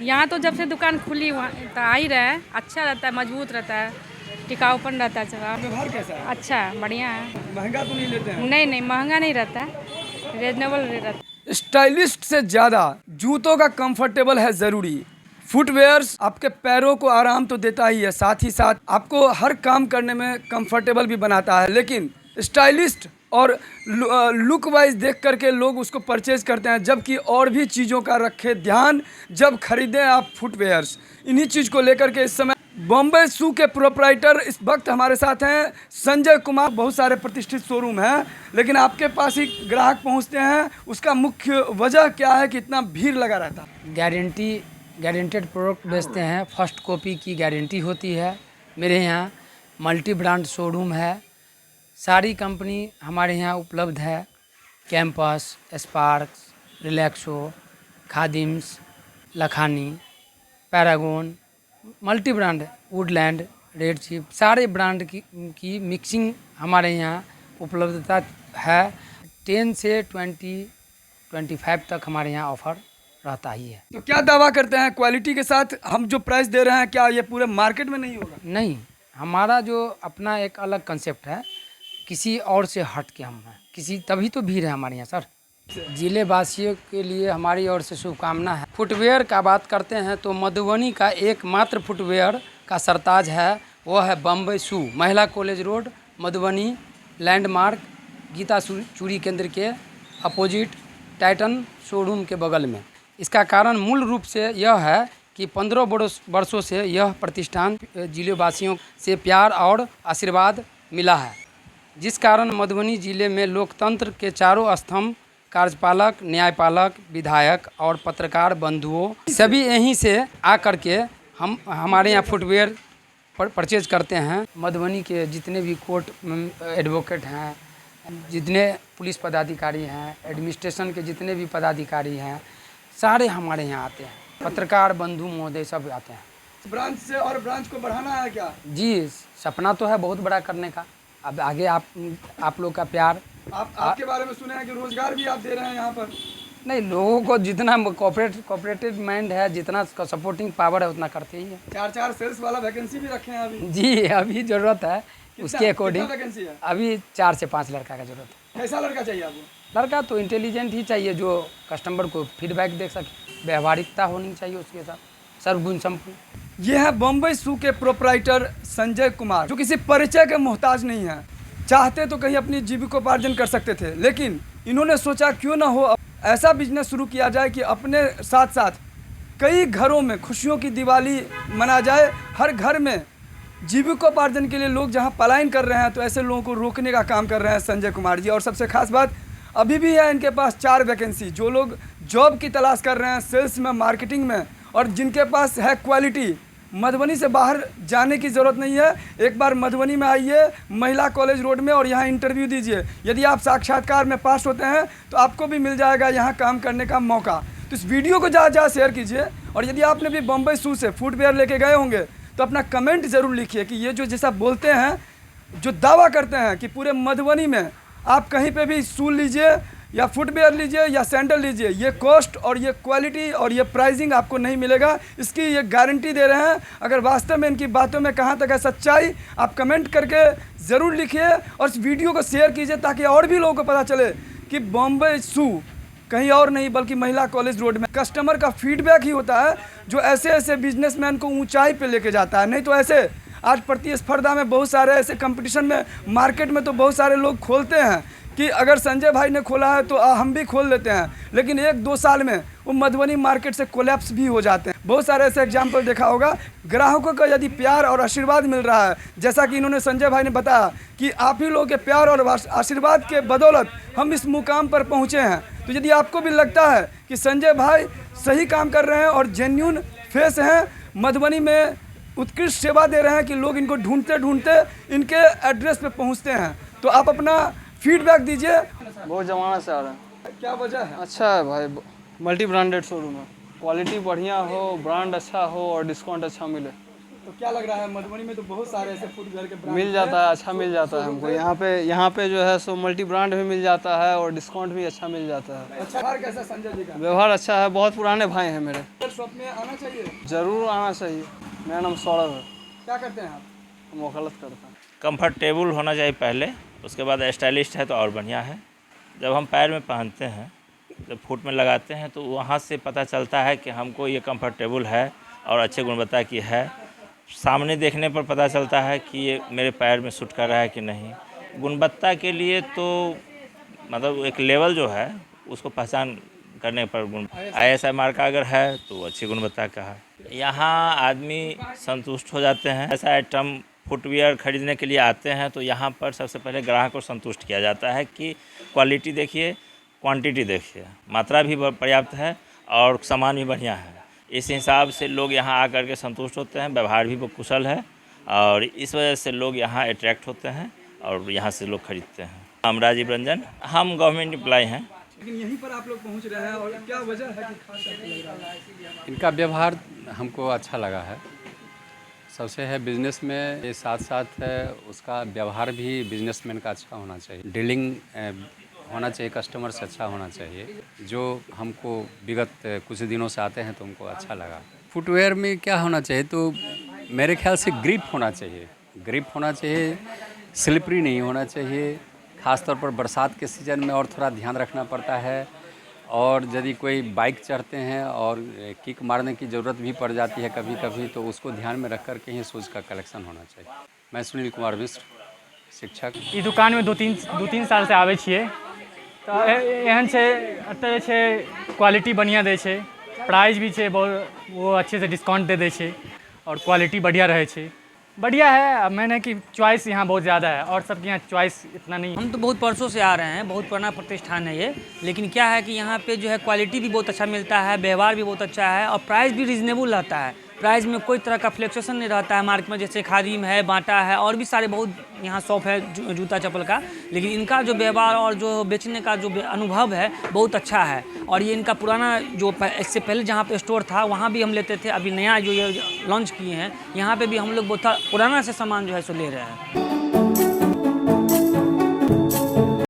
यहाँ तो जब से दुकान खुली वहाँ तो आ ही रहा है, अच्छा रहता है, मजबूत रहता है, टिकाऊपन रहता है। व्यवहार कैसा है? अच्छा है, बढ़िया है। महंगा तो नहीं लेते हैं? नहीं नहीं, महंगा नहीं रहता है, रिजनेबल रहता है। स्टाइलिस्ट से ज़्यादा जूतों का कंफर्टेबल है ज़रूरी। फुटवेयर्स आपके पैरों को आराम तो देता ही है, साथ ही साथ आपको हर काम करने में कंफर्टेबल भी बनाता है। लेकिन स्टाइलिस्ट और लुक वाइज देख करके लोग उसको परचेज करते हैं, जबकि और भी चीज़ों का रखे ध्यान जब खरीदें आप फुटवेयर्स। इन्हीं चीज़ को लेकर के इस समय बॉम्बे शू के प्रोप्राइटर इस वक्त हमारे साथ हैं संजय कुमार। बहुत सारे प्रतिष्ठित शोरूम हैं, लेकिन आपके पास ही ग्राहक पहुंचते हैं, उसका मुख्य वजह क्या है कि इतना भीड़ लगा रहता है? गारंटेड प्रोडक्ट बेचते हैं, फर्स्ट कॉपी की गारंटी होती है। मेरे यहाँ मल्टी ब्रांड शोरूम है, सारी कंपनी हमारे यहाँ उपलब्ध है। Campus, sparks, Relaxo, Khadim's, Lakhani, Paragon, multi brand, Woodland, red chip, सारे ब्रांड की मिक्सिंग हमारे यहाँ उपलब्धता है। 10 से 25 तक हमारे यहाँ ऑफर रहता ही है। तो क्या दावा करते हैं क्वालिटी के साथ हम जो प्राइस दे रहे हैं, क्या ये पूरे मार्केट में नहीं होगा? नहीं, हमारा जो अपना एक अलग कंसेप्ट है, किसी और से हट के हम हैं, तभी तो भीड़ है हमारे यहाँ सर। जिले वासियों के लिए हमारी ओर से शुभकामना है। फुटवेयर का बात करते हैं तो मधुबनी का एकमात्र फुटवेयर का सरताज है, वो है बम्बई शू, महिला college road, Madhubani, landmark Geeta चूड़ी केंद्र के अपोजिट टाइटन शोरूम के बगल में। इसका कारण मूल रूप से यह है कि 15 वर्षों से यह प्रतिष्ठान जिले वासियों से प्यार और आशीर्वाद मिला है, जिस कारण मधुबनी जिले में लोकतंत्र के चारों स्तंभ, कार्यपालक, न्यायपालक, विधायक और पत्रकार बंधुओं सभी यहीं से आकर के हमारे यहाँ फुटवेयर परचेज करते हैं। मधुबनी के जितने भी कोर्ट एडवोकेट हैं, जितने पुलिस पदाधिकारी हैं, एडमिनिस्ट्रेशन के जितने भी पदाधिकारी हैं, सारे हमारे यहाँ आते हैं। पत्रकार बंधु महोदय सब आते हैं। ब्रांच से और ब्रांच को बढ़ाना है क्या? जी, सपना तो है बहुत बड़ा करने का। अब आगे आप लोग का प्यार। आपके बारे में सुने हैं कि रोजगार भी आप दे रहे हैं यहाँ पर? नहीं, लोगों को जितना कोऑपरेटिव माइंड है, जितना सपोर्टिंग पावर है, उतना करते ही है। 4 सेल्स वाला वैकेंसी भी रखे हैं अभी? जी, अभी ज़रूरत है उसके अकॉर्डिंग। वैकेंसी है अभी 4 से 5 लड़का का ज़रूरत है। कैसा लड़का चाहिए आपको? लड़का तो इंटेलिजेंट ही चाहिए, जो कस्टमर को फीडबैक दे सके, व्यवहारिकता होनी चाहिए उसके साथ, सर्वगुण संपन्न। ये है बॉम्बे शू के प्रोप्राइटर संजय कुमार, जो किसी परिचय के मोहताज नहीं है। चाहते तो कहीं अपनी जीविकोपार्जन कर सकते थे, लेकिन इन्होंने सोचा क्यों ना हो ऐसा बिजनेस शुरू किया जाए कि अपने साथ साथ कई घरों में खुशियों की दिवाली मना जाए। हर घर में जीविकोपार्जन के लिए लोग जहां पलायन कर रहे हैं, तो ऐसे लोगों को रोकने का काम कर रहे हैं संजय कुमार जी। और सबसे खास बात, अभी भी है इनके पास 4 वैकेंसी। जो लोग जॉब की तलाश कर रहे हैं सेल्स में, मार्केटिंग में, और जिनके पास है क्वालिटी, मधुबनी से बाहर जाने की ज़रूरत नहीं है। एक बार मधुबनी में आइए, महिला कॉलेज रोड में, और यहाँ इंटरव्यू दीजिए। यदि आप साक्षात्कार में पास होते हैं तो आपको भी मिल जाएगा यहाँ काम करने का मौका। तो इस वीडियो को ज़्यादा शेयर कीजिए। और यदि आपने भी बॉम्बे शू से फुटवेयर लेके गए होंगे तो अपना कमेंट ज़रूर लिखिए कि ये जो जैसा बोलते हैं, जो दावा करते हैं कि पूरे मधुबनी में आप कहीं पे भी शू लीजिए या फुटवेयर लीजिए या सैंडल लीजिए, ये कॉस्ट और ये क्वालिटी और ये प्राइसिंग आपको नहीं मिलेगा। इसकी ये गारंटी दे रहे हैं। अगर वास्तव में इनकी बातों में कहाँ तक है सच्चाई, आप कमेंट करके ज़रूर लिखिए और इस वीडियो को शेयर कीजिए, ताकि और भी लोगों को पता चले कि बॉम्बे शू कहीं और नहीं बल्कि महिला कॉलेज रोड में। कस्टमर का फीडबैक ही होता है जो ऐसे ऐसे बिजनेसमैन को ऊंचाई पे लेके जाता है। नहीं तो ऐसे आज प्रतिस्पर्धा में बहुत सारे ऐसे कंपटीशन में, मार्केट में तो बहुत सारे लोग खोलते हैं कि अगर संजय भाई ने खोला है तो हम भी खोल लेते हैं, लेकिन 1-2 साल में वो मधुबनी मार्केट से कोलैप्स भी हो जाते हैं। बहुत सारे ऐसे एग्जाम्पल देखा होगा। ग्राहकों का यदि प्यार और आशीर्वाद मिल रहा है, जैसा कि इन्होंने संजय भाई ने बताया कि आप ही लोगों के प्यार और आशीर्वाद के बदौलत हम इस मुकाम पर पहुँचे हैं, तो यदि आपको भी लगता है कि संजय भाई सही काम कर रहे हैं और जेन्युइन फेस हैं, मधुबनी में उत्कृष्ट सेवा दे रहे हैं कि लोग इनको ढूंढते ढूंढते इनके एड्रेस पे पहुंचते हैं, तो आप अपना फीडबैक दीजिए। बहुत ज़माना से आ रहा है। क्या वजह है? अच्छा है भाई, मल्टी ब्रांडेड शोरूम है, क्वालिटी बढ़िया हो, ब्रांड अच्छा हो और डिस्काउंट अच्छा मिले। तो क्या लग रहा है, मधुबनी में तो बहुत सारे ऐसे फुटवेयर के ब्रांड मिल जाता है, अच्छा मिल जाता है हमको। यहाँ पे जो है सो मल्टी ब्रांड भी मिल जाता है और डिस्काउंट भी अच्छा मिल जाता है। अच्छा, व्यवहार कैसा संजय जी का? व्यवहार अच्छा है, बहुत पुराने भाई हैं मेरे। शॉप में आना चाहिए। ज़रूर आना चाहिए। मेरा नाम सौरभ है। क्या करते हैं आप? हम वकालत करते हैं। कंफर्टेबल होना चाहिए पहले, उसके बाद स्टाइलिश है तो और बढ़िया है। जब हम पैर में पहनते हैं, जब फुट में लगाते हैं तो वहाँ से पता चलता है कि हमको ये कंफर्टेबल है और अच्छे गुणवत्ता की है। सामने देखने पर पता चलता है कि ये मेरे पैर में सूट कर रहा है कि नहीं। गुणवत्ता के लिए तो मतलब एक लेवल जो है उसको पहचान करने पर ISI मार्का अगर है तो अच्छी गुणवत्ता का है। यहाँ आदमी संतुष्ट हो जाते हैं। ऐसा आइटम फुटवियर खरीदने के लिए आते हैं तो यहाँ पर सबसे पहले ग्राहक को संतुष्ट किया जाता है कि क्वालिटी देखिए, क्वांटिटी देखिए, मात्रा भी पर्याप्त है और सामान भी बढ़िया है। इस हिसाब से लोग यहाँ आकर के संतुष्ट होते हैं। व्यवहार भी बहुत कुशल है और इस वजह से लोग यहाँ अट्रैक्ट होते हैं और यहाँ से लोग खरीदते हैं। हम राजीव रंजन, हम गवर्नमेंट एम्प्लॉय हैं। लेकिन यहीं पर आप लोग पहुंच रहे हैं और क्या वजह है कि खास आपको लग रहा है? इनका व्यवहार हमको अच्छा लगा है। सबसे है बिजनेस में ये साथ साथ है उसका व्यवहार भी बिजनेसमैन का अच्छा होना चाहिए। डीलिंग होना चाहिए, कस्टमर से अच्छा होना चाहिए, जो हमको विगत कुछ दिनों से आते हैं तो हमको अच्छा लगा। फुटवेयर में क्या होना चाहिए तो मेरे ख्याल से ग्रिप होना चाहिए। ग्रिप होना चाहिए, स्लिपरी नहीं होना चाहिए। ख़ासतौर पर बरसात के सीज़न में और थोड़ा ध्यान रखना पड़ता है। और यदि कोई बाइक चढ़ते हैं और किक मारने की ज़रूरत भी पड़ जाती है कभी कभी, तो उसको ध्यान में रख कर के ही शूज़ का कलेक्शन होना चाहिए। मैं सुनील कुमार मिश्र, शिक्षक। ई दुकान में दू तीन साल से आवे छिए तो एहन छै, एतऽ जे छै क्वालिटी बढ़िया दै छै, प्राइस भी छै बहुत, वो अच्छे से डिस्काउंट दे दै छै और क्वालिटी बढ़िया रहे छै। बढ़िया है। अब मैंने कि चॉइस यहाँ बहुत ज़्यादा है और सबके यहाँ चॉइस इतना नहीं है। हम तो बहुत परसों से आ रहे हैं, बहुत पुराना प्रतिष्ठान है ये, लेकिन क्या है कि यहाँ पे जो है क्वालिटी भी बहुत अच्छा मिलता है, व्यवहार भी बहुत अच्छा है और प्राइस भी रीजनेबल रहता है। प्राइस में कोई तरह का फ्लैक्चुएशन नहीं रहता है मार्केट में, जैसे खादिम है, बाटा है और भी सारे बहुत यहाँ शॉप है जूता चप्पल का, लेकिन इनका जो व्यवहार और जो बेचने का जो अनुभव है बहुत अच्छा है। और ये इनका पुराना जो इससे पहले जहाँ पे स्टोर था वहाँ भी हम लेते थे, अभी नया जो ये लॉन्च किए हैं यहाँ पे भी हम लोग बहुत पुराना से सामान जो है सो ले रहे हैं।